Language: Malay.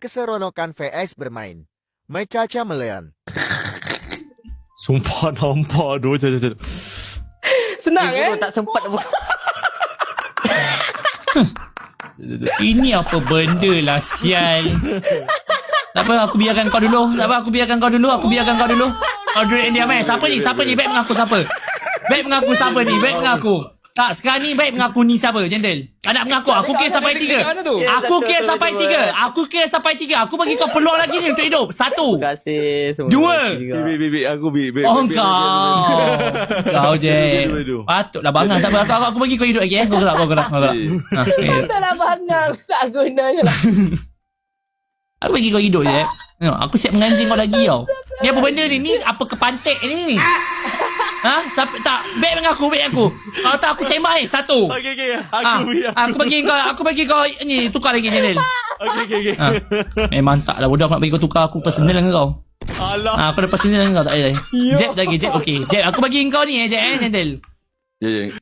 keseronokan VS bermain. Mai Caca Melayan. Sumpah nampak. Aduh, jom. Senang Guru tak sempat buat. Ini apa benda lah, sial. Tak apa, aku biarkan kau dulu. Aku biarkan kau dulu. Kau duduk yang diam. Siapa ni? Baik mengaku siapa? Baik mengaku. Tak, sekarang ni baik mengaku ni siapa, Jendel? Tak nak mengaku. Aku kira sampai 3. Aku kira sampai 3. Aku bagi kau peluang lagi ni untuk hidup. 1. Terima kasih semua. 2. Bik, aku bik. Oh, kau je. Patutlah bangang. Tak apa, aku bagi kau hidup lagi. Kau gerak. Patutlah bangang. Tak gunanya lah. Aku bagi kau hidup je. Aku siap menganjing kau lagi tau. Ni apa benda ni? Ni apa kepantek ni? Ha? Tak, baik mengaku. Kalau tak aku tembak 1. Okay. Aku bagi kau ni tukar lagi Janel. Okay. Memang tak lah budak nak bagi kau tukar, aku personal dengan kau. Alah. Aku dah personal dengan kau, tak payah. Jeb lagi, Jeb okey. Jeb aku bagi kau ni Jeb Janel. Ya.